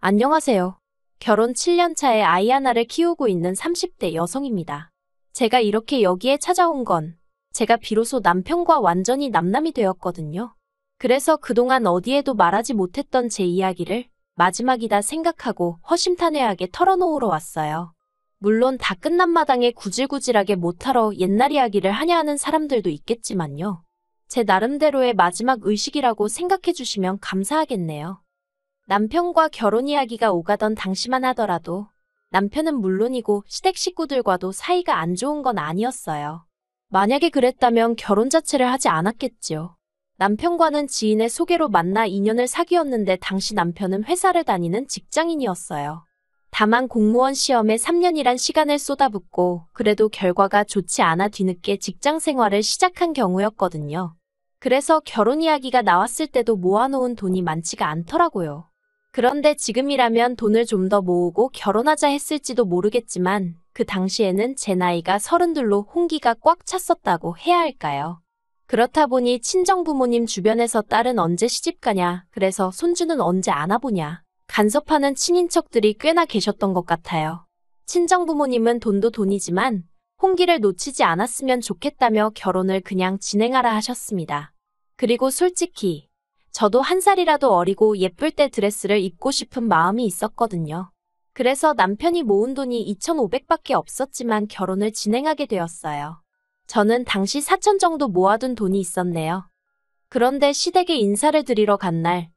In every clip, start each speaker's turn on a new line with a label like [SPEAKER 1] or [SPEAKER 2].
[SPEAKER 1] 안녕하세요. 결혼 7년 차에 아이 하나를 키우고 있는 30대 여성입니다. 제가 이렇게 여기에 찾아온 건 제가 비로소 남편과 완전히 남남이 되었거든요. 그래서 그동안 어디에도 말하지 못했던 제 이야기를 마지막이다 생각하고 허심탄회하게 털어놓으러 왔어요. 물론 다 끝난 마당에 구질구질하게 못하러 옛날 이야기를 하냐 하는 사람들도 있겠지만요. 제 나름대로의 마지막 의식이라고 생각해 주시면 감사하겠네요. 남편과 결혼 이야기가 오가던 당시만 하더라도 남편은 물론이고 시댁 식구들과도 사이가 안 좋은 건 아니었어요. 만약에 그랬다면 결혼 자체를 하지 않았겠지요. 남편과는 지인의 소개로 만나 인연을 사귀었는데 당시 남편은 회사를 다니는 직장인이었어요. 다만 공무원 시험에 3년이란 시간을 쏟아붓고 그래도 결과가 좋지 않아 뒤늦게 직장 생활을 시작한 경우였거든요. 그래서 결혼 이야기가 나왔을 때도 모아놓은 돈이 많지가 않더라고요. 그런데 지금이라면 돈을 좀 더 모으고 결혼하자 했을지도 모르겠지만 그 당시에는 제 나이가 32로 홍기가 꽉 찼었다고 해야 할까요? 그렇다 보니 친정부모님 주변에서 딸은 언제 시집가냐, 그래서 손주는 언제 안아보냐, 간섭하는 친인척들이 꽤나 계셨던 것 같아요. 친정부모님은 돈도 돈이지만 홍기를 놓치지 않았으면 좋겠다며 결혼을 그냥 진행하라 하셨습니다. 그리고 솔직히 저도 한 살이라도 어리고 예쁠 때 드레스를 입고 싶은 마음이 있었거든요. 그래서 남편이 모은 돈이 2,500밖에 없었지만 결혼을 진행하게 되었어요. 저는 당시 4천 정도 모아둔 돈이 있었네요. 그런데 시댁에 인사를 드리러 간 날,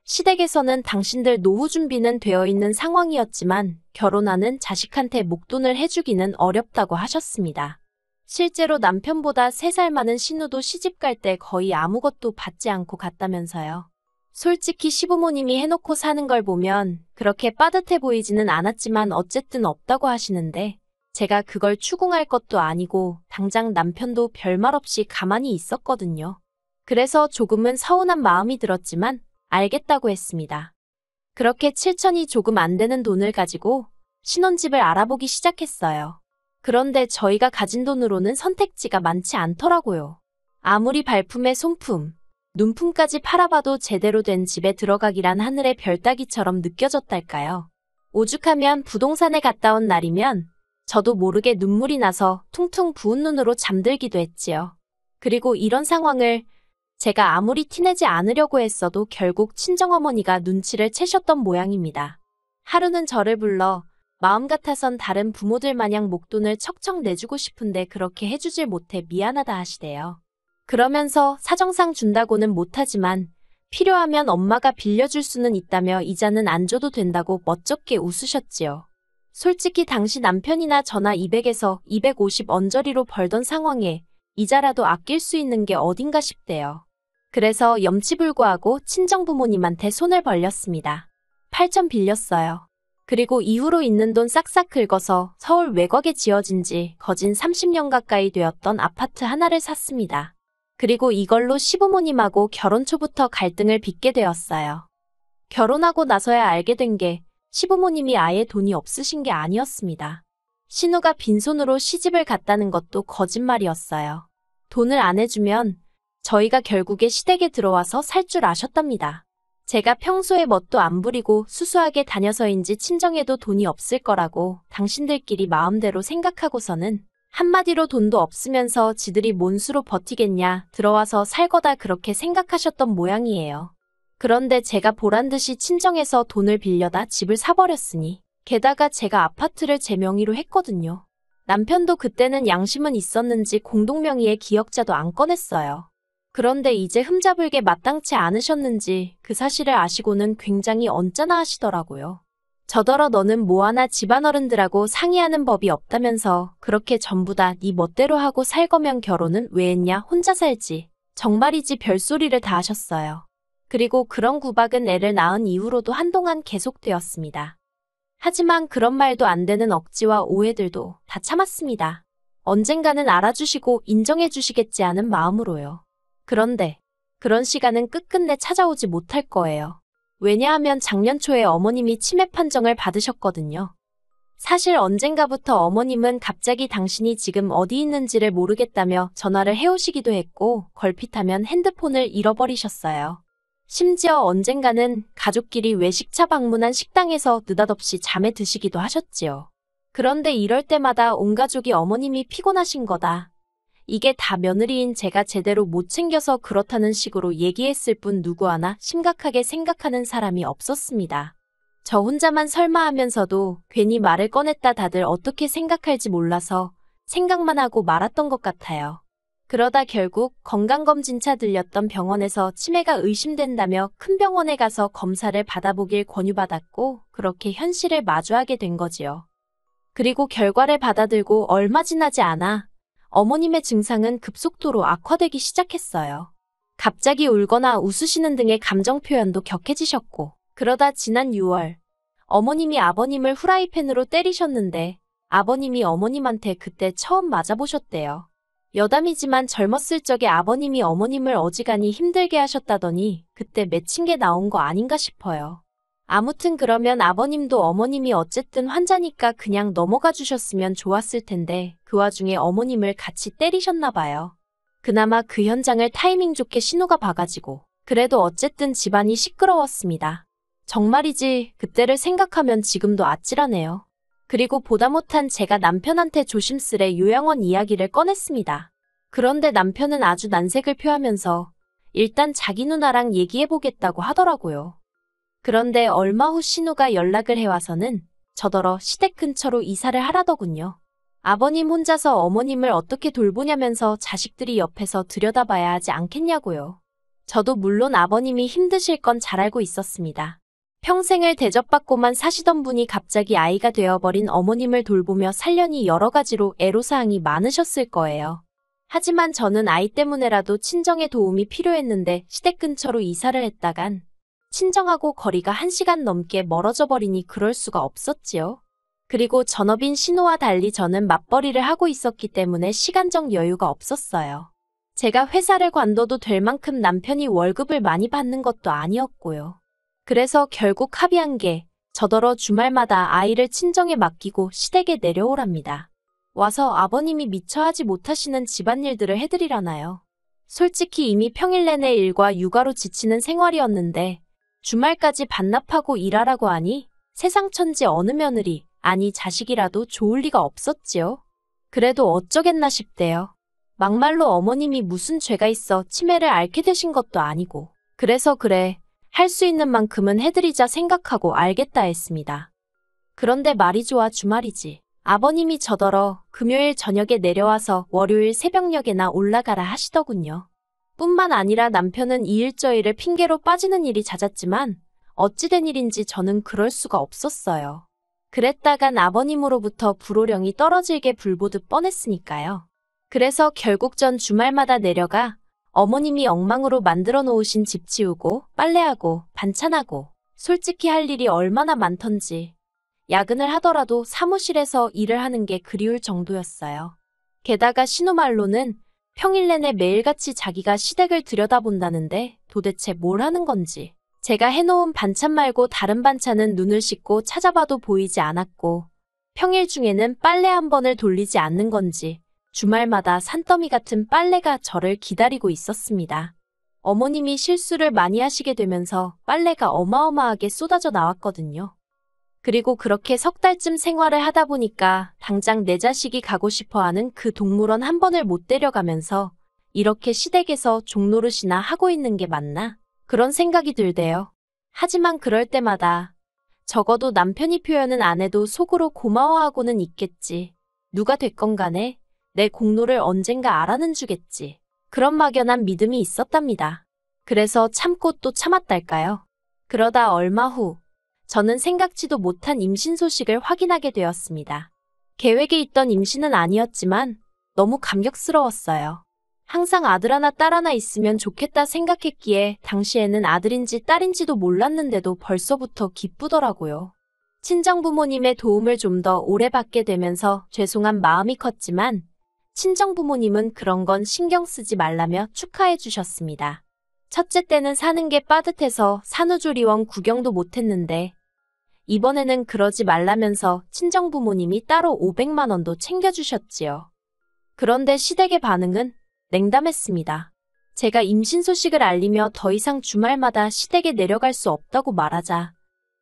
[SPEAKER 1] 시댁에서는 당신들 노후 준비는 되어 있는 상황이었지만 결혼하는 자식한테 목돈을 해주기는 어렵다고 하셨습니다. 실제로 남편보다 3살 많은 신우도 시집갈 때 거의 아무것도 받지 않고 갔다면서요. 솔직히 시부모님이 해놓고 사는 걸 보면 그렇게 빠듯해 보이지는 않았지만 어쨌든 없다고 하시는데 제가 그걸 추궁할 것도 아니고 당장 남편도 별말 없이 가만히 있었거든요. 그래서 조금은 서운한 마음이 들었지만 알겠다고 했습니다. 그렇게 7천이 조금 안 되는 돈을 가지고 신혼집을 알아보기 시작했어요. 그런데 저희가 가진 돈으로는 선택지가 많지 않더라고요. 아무리 발품에 손품, 눈품까지 팔아봐도 제대로 된 집에 들어가기란 하늘의 별 따기처럼 느껴졌달까요. 오죽하면 부동산에 갔다 온 날이면 저도 모르게 눈물이 나서 퉁퉁 부은 눈으로 잠들기도 했지요. 그리고 이런 상황을 제가 아무리 티내지 않으려고 했어도 결국 친정어머니가 눈치를 채셨던 모양입니다. 하루는 저를 불러 마음 같아선 다른 부모들 마냥 목돈을 척척 내주고 싶은데 그렇게 해주질 못해 미안하다 하시대요. 그러면서 사정상 준다고는 못하지만 필요하면 엄마가 빌려줄 수는 있다며 이자는 안 줘도 된다고 멋쩍게 웃으셨지요. 솔직히 당시 남편이나 저나 200에서 250 언저리로 벌던 상황에 이자라도 아낄 수 있는 게 어딘가 싶대요. 그래서 염치불구하고 친정부모님한테 손을 벌렸습니다. 8천 빌렸어요. 그리고 이후로 있는 돈 싹싹 긁어서 서울 외곽에 지어진 지 거진 30년 가까이 되었던 아파트 하나를 샀습니다. 그리고 이걸로 시부모님하고 결혼 초부터 갈등을 빚게 되었어요. 결혼하고 나서야 알게 된 게 시부모님이 아예 돈이 없으신 게 아니었습니다. 신우가 빈손으로 시집을 갔다는 것도 거짓말이었어요. 돈을 안 해주면 저희가 결국에 시댁에 들어와서 살 줄 아셨답니다. 제가 평소에 멋도 안 부리고 수수하게 다녀서인지 친정에도 돈이 없을 거라고 당신들끼리 마음대로 생각하고서는 한마디로 돈도 없으면서 지들이 뭔 수로 버티겠냐, 들어와서 살 거다 그렇게 생각하셨던 모양이에요. 그런데 제가 보란듯이 친정에서 돈을 빌려다 집을 사버렸으니 게다가 제가 아파트를 제 명의로 했거든요. 남편도 그때는 양심은 있었는지 공동명의의 기억자도 안 꺼냈어요. 그런데 이제 흠잡을게 마땅치 않으셨는지 그 사실을 아시고는 굉장히 언짢아 하시더라고요. 저더러 너는 뭐하나 집안어른들하고 상의하는 법이 없다면서 그렇게 전부 다 네 멋대로 하고 살 거면 결혼은 왜 했냐, 혼자 살지. 정말이지 별소리를 다 하셨어요. 그리고 그런 구박은 애를 낳은 이후로도 한동안 계속되었습니다. 하지만 그런 말도 안 되는 억지와 오해들도 다 참았습니다. 언젠가는 알아주시고 인정해주시겠지 하는 마음으로요. 그런데 그런 시간은 끝끝내 찾아오지 못할 거예요. 왜냐하면 작년 초에 어머님이 치매 판정을 받으셨거든요. 사실 언젠가부터 어머님은 갑자기 당신이 지금 어디 있는지를 모르겠다며 전화를 해오시기도 했고 걸핏하면 핸드폰을 잃어버리셨어요. 심지어 언젠가는 가족끼리 외식차 방문한 식당에서 느닷없이 잠에 드시기도 하셨지요. 그런데 이럴 때마다 온 가족이 어머님이 피곤하신 거다. 이게 다 며느리인 제가 제대로 못 챙겨서 그렇다는 식으로 얘기했을 뿐 누구 하나 심각하게 생각하는 사람이 없었습니다. 저 혼자만 설마 하면서도 괜히 말을 꺼냈다 다들 어떻게 생각할지 몰라서 생각만 하고 말았던 것 같아요. 그러다 결국 건강검진차 들렸던 병원에서 치매가 의심된다며 큰 병원에 가서 검사를 받아보길 권유받았고 그렇게 현실을 마주하게 된 거지요. 그리고 결과를 받아들고 얼마 지나지 않아 어머님의 증상은 급속도로 악화되기 시작했어요. 갑자기 울거나 웃으시는 등의 감정 표현도 격해지셨고 그러다 지난 6월 어머님이 아버님을 후라이팬으로 때리셨는데 아버님이 어머님한테 그때 처음 맞아보셨대요. 여담이지만 젊었을 적에 아버님이 어머님을 어지간히 힘들게 하셨다더니 그때 맺힌 게 나온 거 아닌가 싶어요. 아무튼 그러면 아버님도 어머님이 어쨌든 환자니까 그냥 넘어가 주셨으면 좋았을 텐데 그 와중에 어머님을 같이 때리셨나 봐요. 그나마 그 현장을 타이밍 좋게 신호가 봐가지고 그래도 어쨌든 집안이 시끄러웠습니다. 정말이지 그때를 생각하면 지금도 아찔하네요. 그리고 보다 못한 제가 남편한테 조심스레 요양원 이야기를 꺼냈습니다. 그런데 남편은 아주 난색을 표하면서 일단 자기 누나랑 얘기해보겠다고 하더라고요. 그런데 얼마 후 신우가 연락을 해와서는 저더러 시댁 근처로 이사를 하라더군요. 아버님 혼자서 어머님을 어떻게 돌보냐면서 자식들이 옆에서 들여다봐야 하지 않겠냐고요. 저도 물론 아버님이 힘드실 건 잘 알고 있었습니다. 평생을 대접받고만 사시던 분이 갑자기 아이가 되어버린 어머님을 돌보며 살려니 여러 가지로 애로사항이 많으셨을 거예요. 하지만 저는 아이 때문에라도 친정의 도움이 필요했는데 시댁 근처로 이사를 했다간 친정하고 거리가 1시간 넘게 멀어져 버리니 그럴 수가 없었지요. 그리고 전업인 신우와 달리 저는 맞벌이를 하고 있었기 때문에 시간적 여유가 없었어요. 제가 회사를 관둬도 될 만큼 남편이 월급을 많이 받는 것도 아니었고요. 그래서 결국 합의한 게 저더러 주말마다 아이를 친정에 맡기고 시댁에 내려오랍니다. 와서 아버님이 미처 하지 못하시는 집안일들을 해드리라나요. 솔직히 이미 평일 내내 일과 육아로 지치는 생활이었는데 주말까지 반납하고 일하라고 하니 세상 천지 어느 며느리, 아니 자식이라도 좋을 리가 없었지요. 그래도 어쩌겠나 싶대요. 막말로 어머님이 무슨 죄가 있어 치매를 앓게 되신 것도 아니고 그래서 그래, 할 수 있는 만큼은 해드리자 생각하고 알겠다 했습니다. 그런데 말이 좋아 주말이지. 아버님이 저더러 금요일 저녁에 내려와서 월요일 새벽녘에나 올라가라 하시더군요. 뿐만 아니라 남편은 이 일 저 일을 핑계로 빠지는 일이 잦았지만 어찌된 일인지 저는 그럴 수가 없었어요. 그랬다간 아버님으로부터 불호령이 떨어질게 불보듯 뻔했으니까요. 그래서 결국 전 주말마다 내려가 어머님이 엉망으로 만들어 놓으신 집 치우고 빨래하고 반찬하고 솔직히 할 일이 얼마나 많던지 야근을 하더라도 사무실에서 일을 하는 게 그리울 정도였어요. 게다가 신우 말로는 평일 내내 매일같이 자기가 시댁을 들여다본다는데 도대체 뭘 하는 건지. 제가 해놓은 반찬 말고 다른 반찬은 눈을 씻고 찾아봐도 보이지 않았고 평일 중에는 빨래 한 번을 돌리지 않는 건지 주말마다 산더미 같은 빨래가 저를 기다리고 있었습니다. 어머님이 실수를 많이 하시게 되면서 빨래가 어마어마하게 쏟아져 나왔거든요. 그리고 그렇게 석 달쯤 생활을 하다 보니까 당장 내 자식이 가고 싶어하는 그 동물원 한 번을 못 데려가면서 이렇게 시댁에서 종노릇이나 하고 있는 게 맞나? 그런 생각이 들대요. 하지만 그럴 때마다 적어도 남편이 표현은 안 해도 속으로 고마워하고는 있겠지. 누가 됐건 간에 내 공로를 언젠가 알아는 주겠지. 그런 막연한 믿음이 있었답니다. 그래서 참고 또 참았달까요? 그러다 얼마 후 저는 생각지도 못한 임신 소식을 확인하게 되었습니다. 계획에 있던 임신은 아니었지만 너무 감격스러웠어요. 항상 아들 하나 딸 하나 있으면 좋겠다 생각했기에 당시에는 아들인지 딸인지도 몰랐는데도 벌써부터 기쁘더라고요. 친정부모님의 도움을 좀 더 오래 받게 되면서 죄송한 마음이 컸지만 친정부모님은 그런 건 신경 쓰지 말라며 축하해 주셨습니다. 첫째 때는 사는 게 빠듯해서 산후조리원 구경도 못했는데 이번에는 그러지 말라면서 친정부모님이 따로 500만 원도 챙겨주셨지요. 그런데 시댁의 반응은 냉담했습니다. 제가 임신 소식을 알리며 더 이상 주말마다 시댁에 내려갈 수 없다고 말하자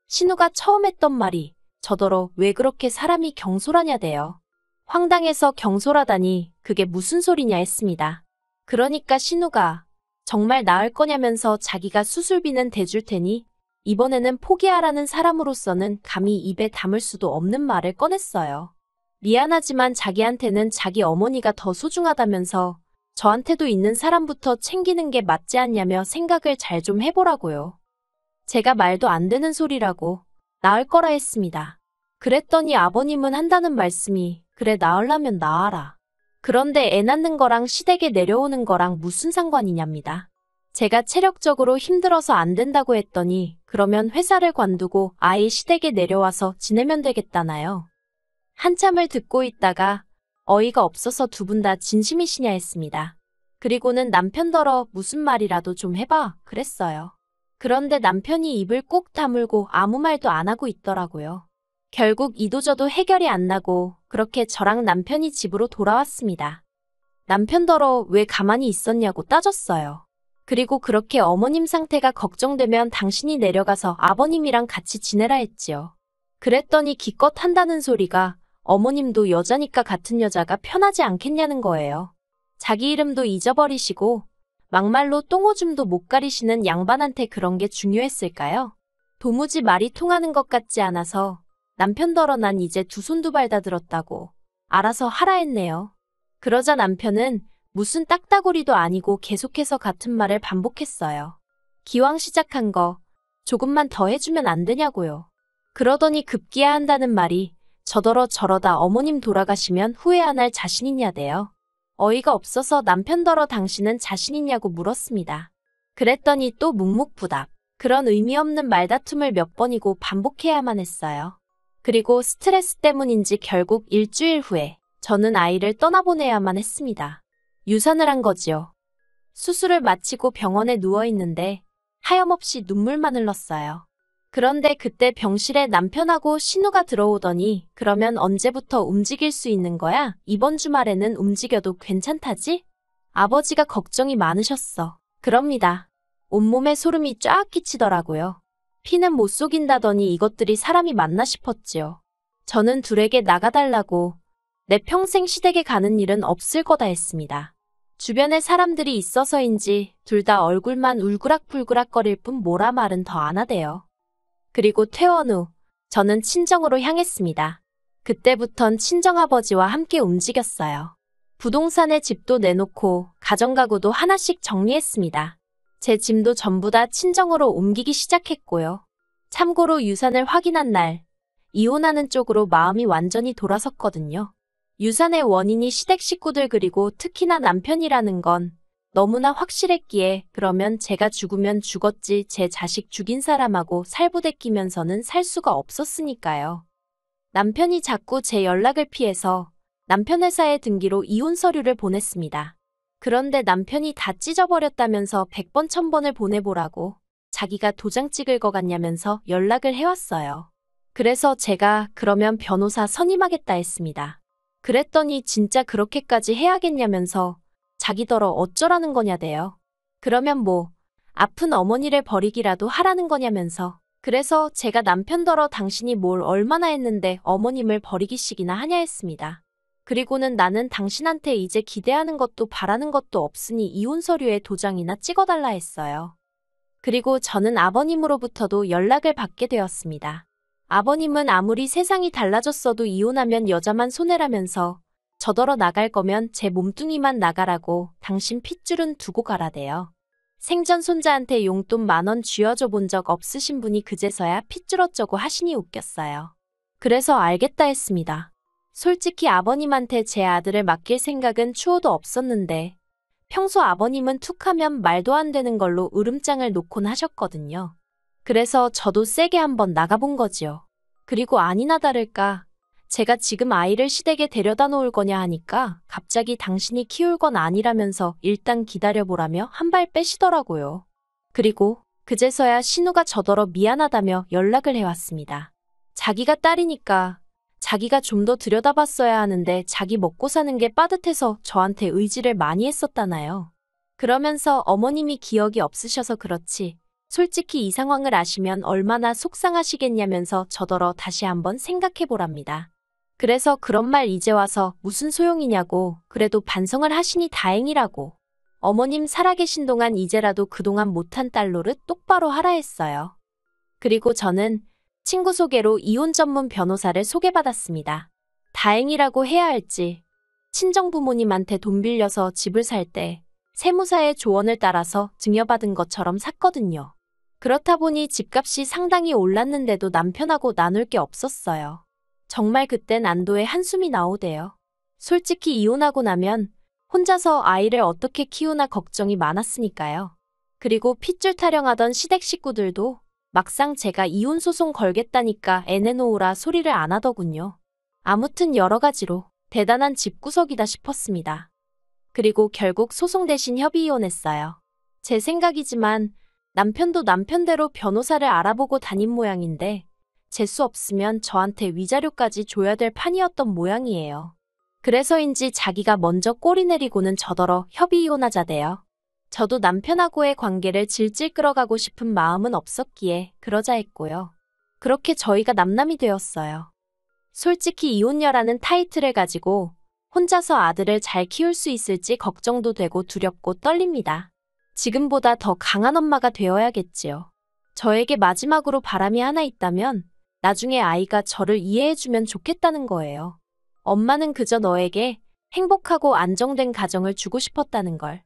[SPEAKER 1] 신우가 처음 했던 말이 저더러 왜 그렇게 사람이 경솔하냐대요. 황당해서 경솔하다니 그게 무슨 소리냐 했습니다. 그러니까 신우가 정말 나을 거냐면서 자기가 수술비는 대줄 테니 이번에는 포기하라는 사람으로서는 감히 입에 담을 수도 없는 말을 꺼냈어요. 미안하지만 자기한테는 자기 어머니가 더 소중하다면서 저한테도 있는 사람부터 챙기는 게 맞지 않냐며 생각을 잘 좀 해보라고요. 제가 말도 안 되는 소리라고 나을 거라 했습니다. 그랬더니 아버님은 한다는 말씀이 그래 나으려면 나아라. 그런데 애 낳는 거랑 시댁에 내려오는 거랑 무슨 상관이냐입니다. 제가 체력적으로 힘들어서 안 된다고 했더니 그러면 회사를 관두고 아예 시댁에 내려와서 지내면 되겠다나요. 한참을 듣고 있다가 어이가 없어서 두 분 다 진심이시냐 했습니다. 그리고는 남편더러 무슨 말이라도 좀 해봐 그랬어요. 그런데 남편이 입을 꼭 다물고 아무 말도 안 하고 있더라고요. 결국 이도저도 해결이 안 나고 그렇게 저랑 남편이 집으로 돌아왔습니다. 남편더러 왜 가만히 있었냐고 따졌어요. 그리고 그렇게 어머님 상태가 걱정되면 당신이 내려가서 아버님이랑 같이 지내라 했지요. 그랬더니 기껏 한다는 소리가 어머님도 여자니까 같은 여자가 편하지 않겠냐는 거예요. 자기 이름도 잊어버리시고 막말로 똥오줌도 못 가리시는 양반한테 그런 게 중요했을까요? 도무지 말이 통하는 것 같지 않아서 남편더러 난 이제 두 손 두 발 다 들었다고 알아서 하라 했네요. 그러자 남편은 무슨 딱따구리도 아니고 계속해서 같은 말을 반복했어요. 기왕 시작한 거 조금만 더 해주면 안 되냐고요. 그러더니 급기야 한다는 말이 저더러 저러다 어머님 돌아가시면 후회 안 할 자신 있냐대요. 어이가 없어서 남편더러 당신은 자신 있냐고 물었습니다. 그랬더니 또 묵묵부답. 그런 의미 없는 말다툼을 몇 번이고 반복해야만 했어요. 그리고 스트레스 때문인지 결국 일주일 후에 저는 아이를 떠나보내야만 했습니다. 유산을 한 거지요. 수술을 마치고 병원에 누워있는데 하염없이 눈물만 흘렀어요. 그런데 그때 병실에 남편하고 신우가 들어오더니 그러면 언제부터 움직일 수 있는 거야? 이번 주말에는 움직여도 괜찮다지? 아버지가 걱정이 많으셨어. 그럽니다. 온몸에 소름이 쫙 끼치더라고요. 피는 못 속인다더니 이것들이 사람이 맞나 싶었지요. 저는 둘에게 나가달라고 내 평생 시댁에 가는 일은 없을 거다 했습니다. 주변에 사람들이 있어서인지 둘 다 얼굴만 울그락불그락거릴 뿐 뭐라 말은 더 안 하대요. 그리고 퇴원 후 저는 친정으로 향했습니다. 그때부턴 친정아버지와 함께 움직였어요. 부동산에 집도 내놓고 가정가구도 하나씩 정리했습니다. 제 짐도 전부 다 친정으로 옮기기 시작했고요. 참고로 유산을 확인한 날, 이혼하는 쪽으로 마음이 완전히 돌아섰거든요. 유산의 원인이 시댁 식구들 그리고 특히나 남편이라는 건 너무나 확실했기에 그러면 제가 죽으면 죽었지 제 자식 죽인 사람하고 살부대끼면서는 살 수가 없었으니까요. 남편이 자꾸 제 연락을 피해서 남편 회사에 등기로 이혼 서류를 보냈습니다. 그런데 남편이 다 찢어버렸다면서 100번 1000번을 보내보라고 자기가 도장 찍을 것 같냐면서 연락을 해왔어요. 그래서 제가 그러면 변호사 선임하겠다 했습니다. 그랬더니 진짜 그렇게까지 해야겠냐면서 자기더러 어쩌라는 거냐대요. 그러면 뭐 아픈 어머니를 버리기라도 하라는 거냐면서. 그래서 제가 남편더러 당신이 뭘 얼마나 했는데 어머님을 버리기식이나 하냐 했습니다. 그리고는 나는 당신한테 이제 기대하는 것도 바라는 것도 없으니 이혼 서류에 도장이나 찍어달라 했어요. 그리고 저는 아버님으로부터도 연락을 받게 되었습니다. 아버님은 아무리 세상이 달라졌어도 이혼하면 여자만 손해라면서 저더러 나갈 거면 제 몸뚱이만 나가라고 당신 핏줄은 두고 가라대요. 생전 손자한테 용돈 10,000원 쥐어줘 본 적 없으신 분이 그제서야 핏줄 어쩌고 하시니 웃겼어요. 그래서 알겠다 했습니다. 솔직히 아버님한테 제 아들을 맡길 생각은 추호도 없었는데 평소 아버님은 툭하면 말도 안 되는 걸로 으름장을 놓곤 하셨거든요. 그래서 저도 세게 한번 나가본 거지요. 그리고 아니나 다를까 제가 지금 아이를 시댁에 데려다 놓을 거냐 하니까 갑자기 당신이 키울 건 아니라면서 일단 기다려보라며 한 발 빼시더라고요. 그리고 그제서야 신우가 저더러 미안하다며 연락을 해왔습니다. 자기가 딸이니까 자기가 좀 더 들여다봤어야 하는데 자기 먹고 사는 게 빠듯해서 저한테 의지를 많이 했었다나요. 그러면서 어머님이 기억이 없으셔서 그렇지. 솔직히 이 상황을 아시면 얼마나 속상하시겠냐면서 저더러 다시 한번 생각해보랍니다. 그래서 그런 말 이제 와서 무슨 소용이냐고, 그래도 반성을 하시니 다행이라고. 어머님 살아계신 동안 이제라도 그동안 못한 딸 노릇 똑바로 하라 했어요. 그리고 저는 친구 소개로 이혼 전문 변호사를 소개받았습니다. 다행이라고 해야 할지, 친정 부모님한테 돈 빌려서 집을 살 때 세무사의 조언을 따라서 증여받은 것처럼 샀거든요. 그렇다 보니 집값이 상당히 올랐는데도 남편하고 나눌 게 없었어요. 정말 그땐 안도의 한숨이 나오대요. 솔직히 이혼하고 나면 혼자서 아이를 어떻게 키우나 걱정이 많았으니까요. 그리고 핏줄 타령하던 시댁 식구들도 막상 제가 이혼 소송 걸겠다니까 애 내놓으라 소리를 안 하더군요. 아무튼 여러 가지로 대단한 집구석이다 싶었습니다. 그리고 결국 소송 대신 협의 이혼했어요. 제 생각이지만 남편도 남편대로 변호사를 알아보고 다닌 모양인데 재수 없으면 저한테 위자료까지 줘야 될 판이었던 모양이에요. 그래서인지 자기가 먼저 꼬리 내리고는 저더러 협의 이혼하자대요. 저도 남편하고의 관계를 질질 끌어가고 싶은 마음은 없었기에 그러자 했고요. 그렇게 저희가 남남이 되었어요. 솔직히 이혼녀라는 타이틀을 가지고 혼자서 아들을 잘 키울 수 있을지 걱정도 되고 두렵고 떨립니다. 지금보다 더 강한 엄마가 되어야겠지요. 저에게 마지막으로 바람이 하나 있다면 나중에 아이가 저를 이해해주면 좋겠다는 거예요. 엄마는 그저 너에게 행복하고 안정된 가정을 주고 싶었다는 걸.